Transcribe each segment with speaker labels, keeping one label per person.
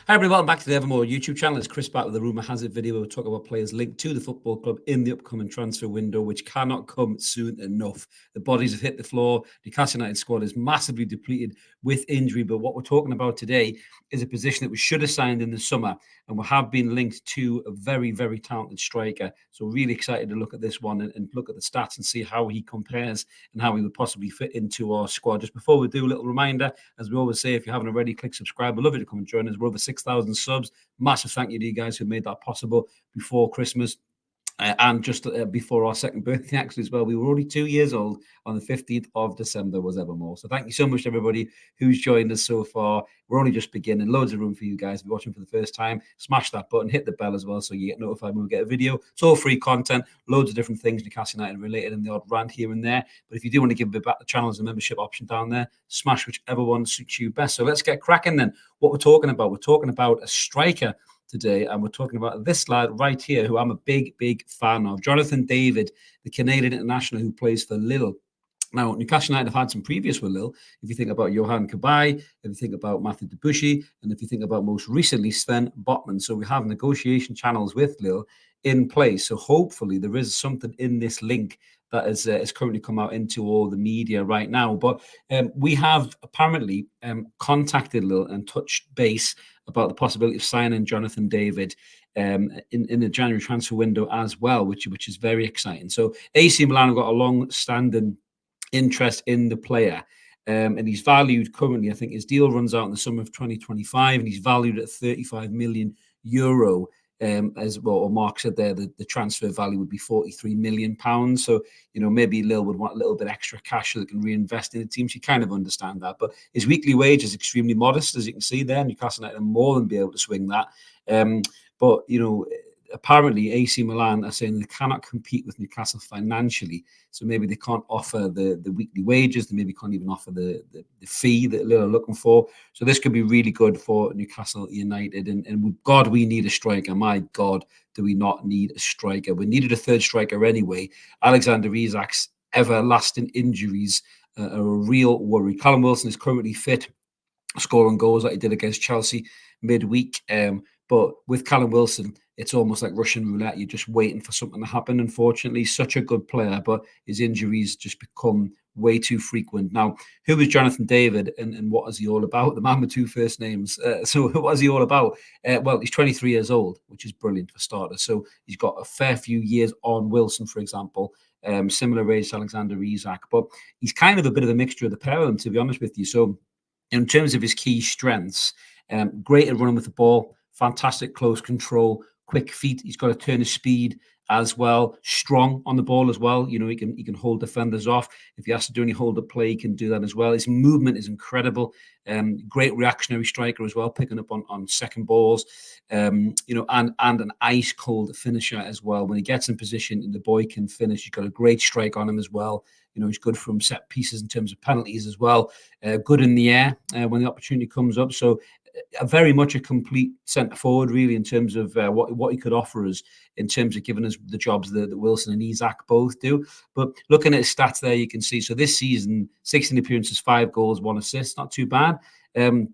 Speaker 1: Hi everybody, welcome back to the Evermore YouTube channel. It's Chris back with the Rumour Has It video. We'll talk about players linked to the football club in the upcoming transfer window, which cannot come soon enough. The bodies have hit the floor. The Newcastle United squad is massively depleted with injury, but what we're talking about today is a position that we should have signed in the summer, and we have been linked to a very, very talented striker. So really excited to look at this one and look at the stats and see how he compares and how he would possibly fit into our squad. Just before we do, a little reminder, as we always say, if you haven't already, click subscribe. We'd love you to come and join us. We're over 6,000 subs. Massive thank you to you guys who made that possible before Christmas. And just before our second birthday, actually, as well. We were only 2 years old on the 15th of December was Evermore. So thank you so much to everybody who's joined us so far. We're only just beginning. Loads of room for you guys. If you're watching for the first time, smash that button, hit the bell as well so you get notified when we get a video. It's all free content, loads of different things Newcastle United related and the odd rant here and there. But if you do want to give a bit back, the channel has a membership option down there. Smash whichever one suits you best. So let's get cracking then. What we're talking about a striker today, and we're talking about this lad right here who I'm a big fan of, Jonathan David, the Canadian international who plays for Lille. Now, Newcastle United have had some previous with Lille. If you think about Johan Cabaye, if you think about Matthew Debussy, and if you think about most recently Sven Botman. So we have negotiation channels with Lille in place. So hopefully there is something in this link that is currently come out into all the media right now. But we have apparently contacted Lille and touched base about the possibility of signing Jonathan David in the January transfer window as well, which is very exciting. So AC Milan have got a long-standing interest in the player. And he's valued currently, I think his deal runs out in the summer of 2025, and he's valued at 35 million euro. As well, or Mark said there, the transfer value would be 43 million pounds. So, you know, maybe Lille would want a little bit extra cash so they can reinvest in the team. So you kind of understand that. But his weekly wage is extremely modest, as you can see there. Newcastle United more than be able to swing that. But, you know, apparently AC Milan are saying they cannot compete with Newcastle financially. So maybe they can't offer the weekly wages. They maybe can't even offer the fee that Lille are looking for. So this could be really good for Newcastle United. And God, we need a striker. My God, do we not need a striker? We needed a third striker anyway. Alexander Isak's everlasting injuries are a real worry. Callum Wilson is currently fit, scoring goals like he did against Chelsea midweek. But with Callum Wilson, it's almost like Russian roulette. You're just waiting for something to happen, unfortunately. Such a good player, but his injuries just become way too frequent. Now, who is Jonathan David and what is he all about? The man with two first names. So what is he all about? Well, he's 23 years old, which is brilliant for starters. So he's got a fair few years on Wilson, for example. Similar age to Alexander Isak. But he's kind of a bit of a mixture of the pair of them, to be honest with you. So in terms of his key strengths, great at running with the ball, fantastic close control, quick feet. He's got a turn of speed as well, strong on the ball as well. You know, he can hold defenders off. If he has to do any hold up play, he can do that as well. His movement is incredible. Great reactionary striker as well, picking up on second balls. You know, and an ice cold finisher as well. When he gets in position, the boy can finish. He's got a great strike on him as well. You know, he's good from set pieces in terms of penalties as well. Good in the air when the opportunity comes up. So very much a complete centre forward, really, in terms of what he could offer us in terms of giving us the jobs that Wilson and Isak both do. But looking at his stats there, you can see, so this season, 16 appearances, 5 goals, 1 assist, not too bad. In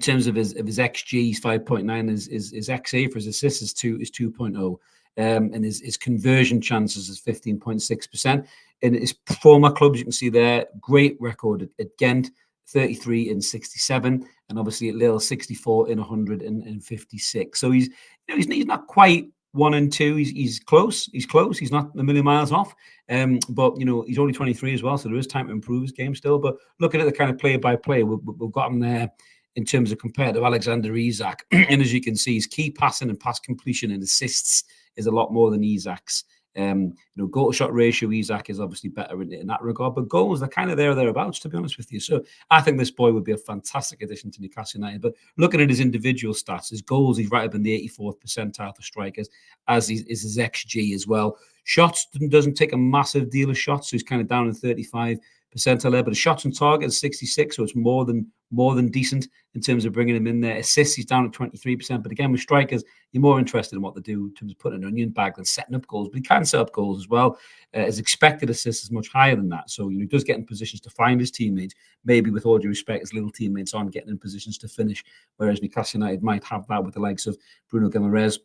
Speaker 1: terms of his XG, he's 5.9. His XA for his assists is 2.0. And his conversion chances is 15.6%. In his former clubs, you can see there, great record at Ghent, 33 in 67, and obviously at Lille, 64 in 156. So he's not quite 1 and 2. He's close. He's close. He's not a million miles off. But you know, he's only 23 as well, so there is time to improve his game still. But looking at the kind of play by play, we've got him there in terms of compared to Alexander Isak. And as you can see, his key passing and pass completion and assists is a lot more than Isak's. You know, goal to shot ratio, Isak is obviously better in that regard, but goals, they're kind of thereabouts, to be honest with you. So I think this boy would be a fantastic addition to Newcastle United. But looking at his individual stats, his goals, he's right up in the 84th percentile for strikers, as is his XG as well. Shots, doesn't take a massive deal of shots, so he's kind of down in 35 percentile there, but the shots on target is 66, so it's more than decent in terms of bringing him in there. Assists, he's down at 23%, but again, with strikers, you're more interested in what they do in terms of putting an onion bag than setting up goals, but he can set up goals as well. His expected assists is much higher than that, so he does get in positions to find his teammates. Maybe with all due respect, his little teammates aren't getting in positions to finish, whereas Newcastle United might have that with the likes of Bruno Guimaraes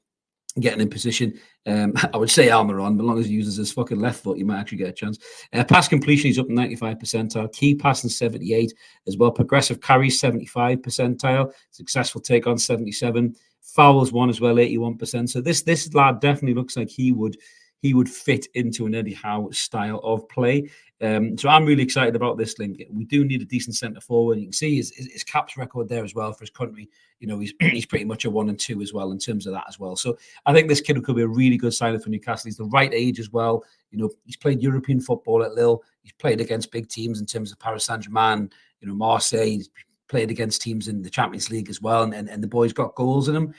Speaker 1: getting in position. I would say Almiron, but as long as he uses his fucking left foot, you might actually get a chance. Pass completion, he's up 95 percentile. Key passing 78 as well. Progressive carries 75 percentile. Successful take on 77. Fouls one as well, 81%. So this lad definitely looks like he would fit into an Eddie Howe style of play. So I'm really excited about this link. We do need a decent centre forward. You can see his caps record there as well for his country. You know, he's pretty much a 1 and 2 as well in terms of that as well. So I think this kid could be a really good signing for Newcastle. He's the right age as well. You know, he's played European football at Lille. He's played against big teams in terms of Paris Saint-Germain, you know, Marseille. He's played against teams in the Champions League as well. And the boy's got goals in him.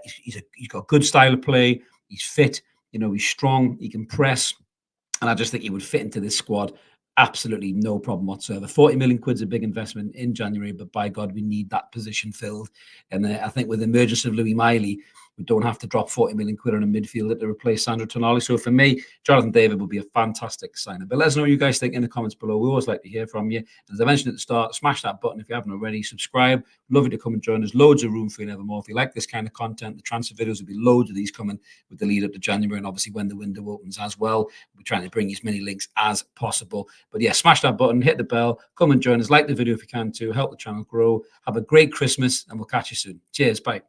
Speaker 1: He's got good style of play. He's fit. You know, he's strong. He can press. And I just think he would fit into this squad. Absolutely no problem whatsoever. 40 million quid's a big investment in January, but by God, we need that position filled. And I think with the emergence of Louis Miley, we don't have to drop 40 million quid on a midfielder to replace Sandro Tonali. So for me, Jonathan David would be a fantastic signing. But let us know what you guys think in the comments below. We always like to hear from you. As I mentioned at the start, smash that button if you haven't already. Subscribe. Love you to come and join us. Loads of room for you and evermore. If you like this kind of content, the transfer videos will be loads of these coming with the lead up to January and obviously when the window opens as well. We're trying to bring you as many links as possible. But yeah, smash that button, hit the bell, come and join us. Like the video if you can too. Help the channel grow. Have a great Christmas and we'll catch you soon. Cheers. Bye.